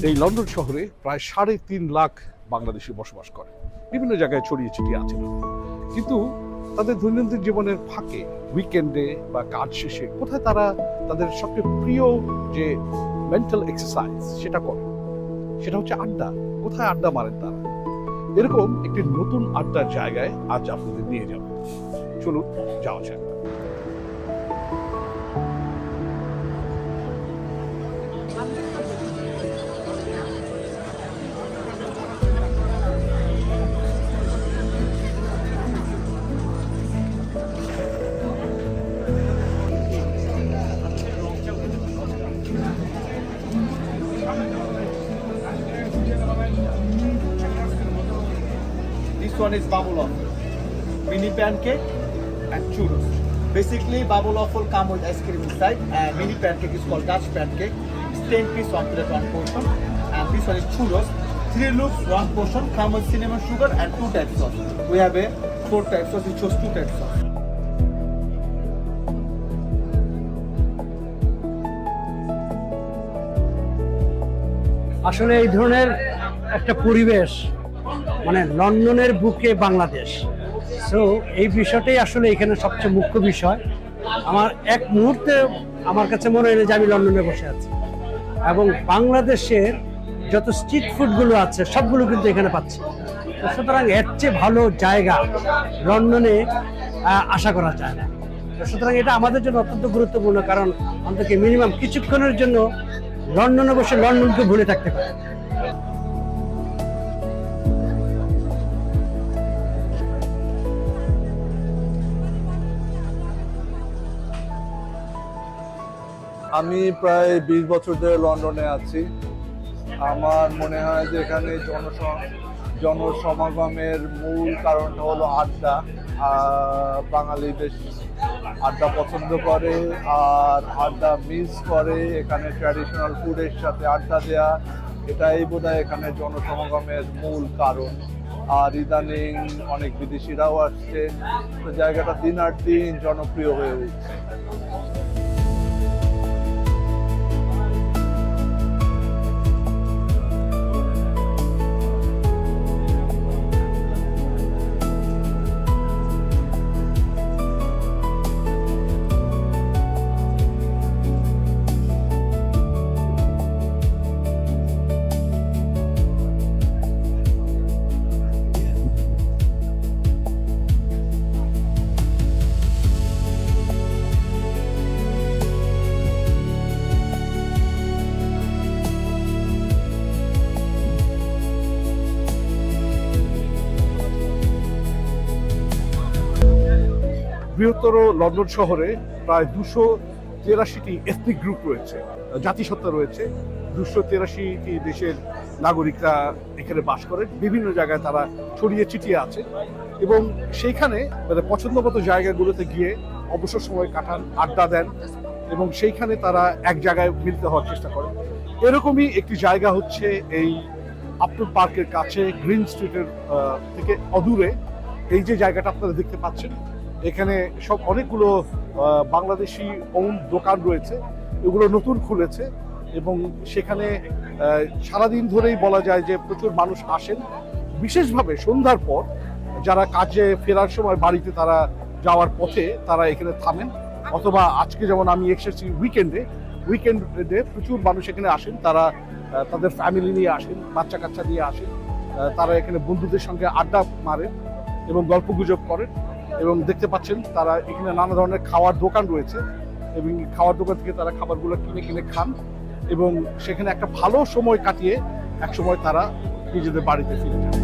এই লন্ডন শহরে প্রায় ৩.৫ লাখ বাংলাদেশি বসবাস করে, বিভিন্ন জায়গায় ছড়িয়ে ছিটিয়ে আছে। কিন্তু তাদের দৈনন্দিন জীবনের ফাঁকে, উইকেন্ডে বা কাজ শেষে কোথায় তারা তাদের সবচেয়ে প্রিয় যে মেন্টাল এক্সারসাইজ সেটা করে, সেটা হচ্ছে আড্ডা। কোথায় আড্ডা মারেন তারা? এরকম একটি নতুন আড্ডার জায়গায় আজ আপনাদের নিয়ে যাব। চলুন যাওয়া যাক। This one is bubble waffle, mini pancake and churros. Basically, bubble waffle come with ice cream inside, and mini pancake is called Dutch pancake. It's 10 piece, 1 plate, 1 portion. And this one is churros. 3 loops, 1 portion, come with cinnamon sugar and 2 types sauce. We have a 4 types sauce. We chose 2 types sauce. আসলে এই ধরনের একটা পরিবেশ, মানে লন্ডনের বুকে Bangladesh, so এই বিষয়টাই আসলে এখানে সবচেয়ে মুখ্য বিষয়। আমার এক মুহূর্তে আমার কাছে মনে হয় যে আমি লন্ডনে বসে আছি, এবং বাংলাদেশের যত স্ট্রিট ফুডগুলো আছে সবগুলো কিন্তু এখানে পাচ্ছি। তো সুতরাং এর চেয়ে ভালো জায়গা লন্ডনে আশা করা যায় না। তো সুতরাং এটা আমাদের জন্য অত্যন্ত গুরুত্বপূর্ণ, কারণ অন্তত মিনিমাম কিছুক্ষণের জন্য লন্ডনে বসে লন্ডনকে ভুলে থাকতে পারে। আমি প্রায় 20 বছর ধরে লন্ডনে আছি। আমার মনে হয় যে এখানে জনসমাগমের মূল কারণটা হলো আড্ডা। বাঙালি বেশ আড্ডা পছন্দ করে আর আড্ডা মিস করে। এখানে ট্র্যাডিশনাল ফুডের সাথে আড্ডা দেয়া, এটাই বোধহয় এখানে জনসমাগমের মূল কারণ। আর ইদানিং অনেক বিদেশিরাও আসছে, তো জায়গাটা দিন আর দিন জনপ্রিয় হয়ে উঠছে। বৃহত্তর লন্ডন শহরে প্রায় 283টি এথনিক গ্রুপ রয়েছে, জাতিসত্তা রয়েছে। 283টি দেশের নাগরিকরা এখানে বাস করেন, বিভিন্ন জায়গায় তারা ছড়িয়ে ছিটিয়ে আছে, এবং সেইখানে পছন্দ মতো জায়গাগুলোতে গিয়ে অবসর সময় কাটান, আড্ডা দেন, এবং সেইখানে তারা এক জায়গায় মিলিত হওয়ার চেষ্টা করেন। এরকমই একটি জায়গা হচ্ছে এই আপটন পার্কের কাছে, গ্রিন স্ট্রিটের থেকে অদূরে এই যে জায়গাটা আপনারা দেখতে পাচ্ছেন। এখানে সব অনেকগুলো বাংলাদেশি ওন দোকান রয়েছে, এগুলো নতুন খুলেছে, এবং সেখানে সারাদিন ধরেই বলা যায় যে প্রচুর মানুষ আসেন। বিশেষভাবে সন্ধ্যার পর যারা কাজে ফেরার সময় বাড়িতে তারা যাওয়ার পথে তারা এখানে থামেন, অথবা আজকে যেমন আমি এসেছি উইকেন্ডে প্রচুর মানুষ এখানে আসেন। তারা তাদের ফ্যামিলি নিয়ে আসেন, বাচ্চা কাচ্চা নিয়ে আসেন, তারা এখানে বন্ধুদের সঙ্গে আড্ডা মারেন এবং গল্পগুজব করেন। এবং দেখতে পাচ্ছেন তারা এখানে নানা ধরনের খাওয়ার দোকান রয়েছে, এবং খাওয়ার দোকান থেকে তারা খাবারগুলো কিনে খান, এবং সেখানে একটা ভালো সময় কাটিয়ে এক সময় তারা নিজেদের বাড়িতে ফিরে যান।